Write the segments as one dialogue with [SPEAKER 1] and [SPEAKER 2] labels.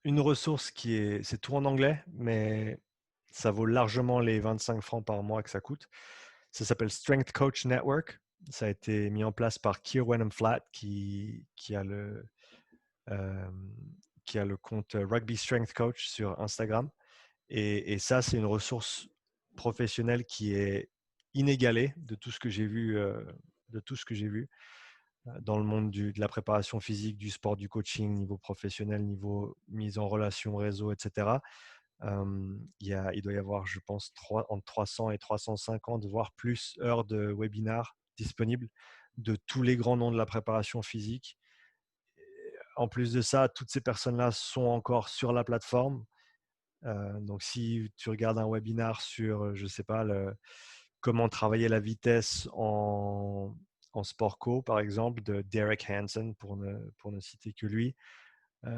[SPEAKER 1] une ressource c'est tout en anglais, mais ça vaut largement les 25 francs par mois que ça coûte. Ça s'appelle Strength Coach Network. Ça a été mis en place par Keir Wenham-Flatt euh, qui a le compte Rugby Strength Coach sur Instagram. Et ça, c'est une ressource professionnelle qui est inégalée de tout ce que j'ai vu, dans le monde de la préparation physique, du sport, du coaching, niveau professionnel, niveau mise en relation, réseau, etc. Il doit y avoir, je pense, entre 300 et 350, voire plus, heures de webinars disponibles de tous les grands noms de la préparation physique. En plus de ça, toutes ces personnes-là sont encore sur la plateforme. Donc, si tu regardes un webinar sur, je ne sais pas, comment travailler la vitesse en sport co, par exemple, de Derek Hansen, pour ne citer que lui, tu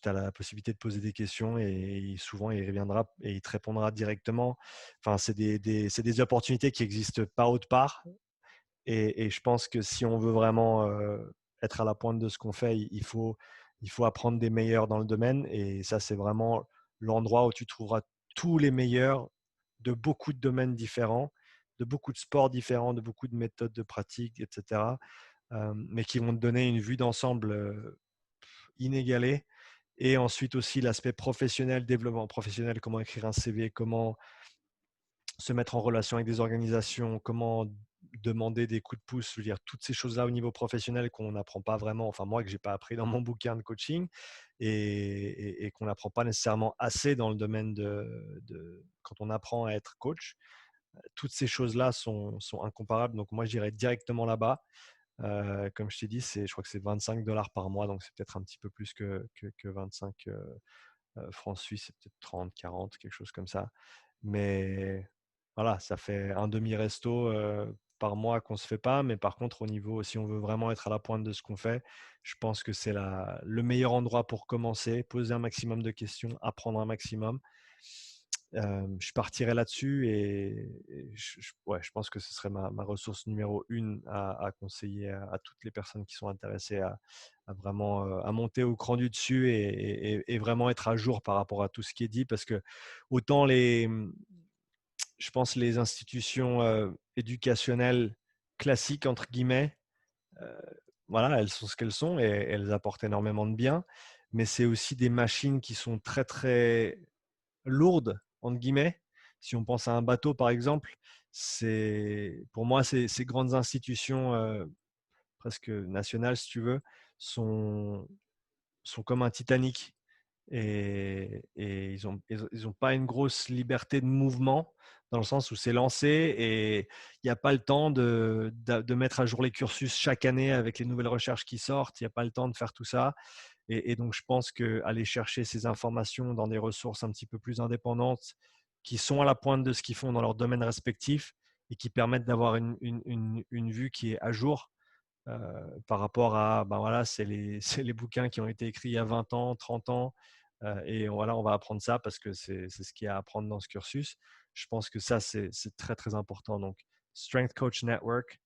[SPEAKER 1] as la possibilité de poser des questions et souvent il reviendra et il te répondra directement. Enfin, c'est des opportunités qui n'existent pas autre part. Et je pense que si on veut vraiment être à la pointe de ce qu'on fait, il faut apprendre des meilleurs dans le domaine. Et ça, c'est vraiment l'endroit où tu trouveras tous les meilleurs de beaucoup de domaines différents, de beaucoup de sports différents, de beaucoup de méthodes de pratique, etc. Mais qui vont te donner une vue d'ensemble inégalée. Et ensuite aussi l'aspect professionnel, développement professionnel, comment écrire un CV, comment se mettre en relation avec des organisations, comment demander des coups de pouce, je veux dire, toutes ces choses-là au niveau professionnel qu'on n'apprend pas vraiment, enfin moi que j'ai pas appris dans mon bouquin de coaching et qu'on n'apprend pas nécessairement assez dans le domaine quand on apprend à être coach. Toutes ces choses-là sont incomparables, donc moi j'irai directement là-bas. Comme je t'ai dit, je crois que c'est 25 $ par mois, donc c'est peut-être un petit peu plus que 25 francs suisses, c'est peut-être 30, 40, quelque chose comme ça. Mais voilà, ça fait un demi-resto par mois qu'on ne se fait pas. Mais par contre, au niveau, si on veut vraiment être à la pointe de ce qu'on fait, je pense que c'est le meilleur endroit pour commencer, poser un maximum de questions, apprendre un maximum. Je partirai là-dessus ouais, je pense que ce serait ma ressource numéro une à conseiller à toutes les personnes qui sont intéressées à vraiment à monter au cran du dessus et vraiment être à jour par rapport à tout ce qui est dit. Parce que autant je pense les institutions éducationnelles classiques, entre guillemets, euh, voilà, elles sont ce qu'elles sont et elles apportent énormément de bien. Mais c'est aussi des machines qui sont très, très lourdes, entre guillemets. Si on pense à un bateau, par exemple, pour moi, ces grandes institutions presque nationales, si tu veux, sont, sont comme un Titanic et ils ont pas une grosse liberté de mouvement dans le sens où c'est lancé et il n'y a pas le temps de mettre à jour les cursus chaque année avec les nouvelles recherches qui sortent. Il n'y a pas le temps de faire tout ça. Et donc, je pense qu'aller chercher ces informations dans des ressources un petit peu plus indépendantes qui sont à la pointe de ce qu'ils font dans leur domaine respectif et qui permettent d'avoir une vue qui est à jour par rapport à, ben voilà, c'est les bouquins qui ont été écrits il y a 20 ans, 30 ans, et voilà, on va apprendre ça parce que c'est ce qu'il y a à apprendre dans ce cursus. Je pense que ça, c'est très, très important. Donc, Strength Coach Network,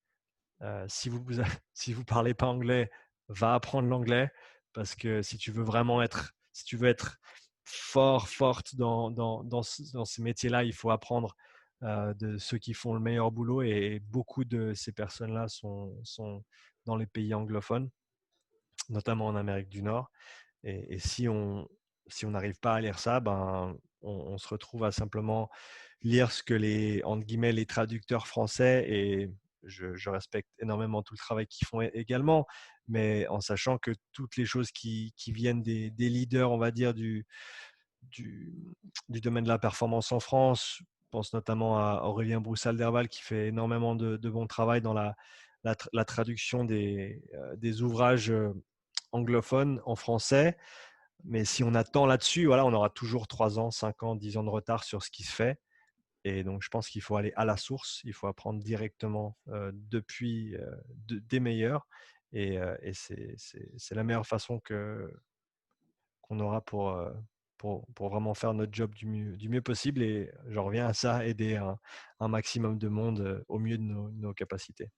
[SPEAKER 1] si vous si vous parlez pas anglais, va apprendre l'anglais parce que si tu veux être forte dans ces métiers-là, il faut apprendre de ceux qui font le meilleur boulot et beaucoup de ces personnes-là sont dans les pays anglophones, notamment en Amérique du Nord. Et si on n'arrive pas à lire ça, ben, on se retrouve à simplement lire ce que entre guillemets, les traducteurs français, et je respecte énormément tout le travail qu'ils font également, mais en sachant que toutes les choses qui viennent des leaders, on va dire, du, du domaine de la performance en France, je pense notamment à Aurélien Broussal-Derval qui fait énormément de bon travail dans la traduction des ouvrages anglophones en français. Mais si on attend là-dessus, voilà, on aura toujours 3 ans, 5 ans, 10 ans de retard sur ce qui se fait. Et donc, je pense qu'il faut aller à la source, il faut apprendre directement des meilleurs. Et c'est la meilleure façon qu'on aura pour vraiment faire notre job du mieux possible. Et j'en reviens à ça, aider un maximum de monde au mieux de nos capacités.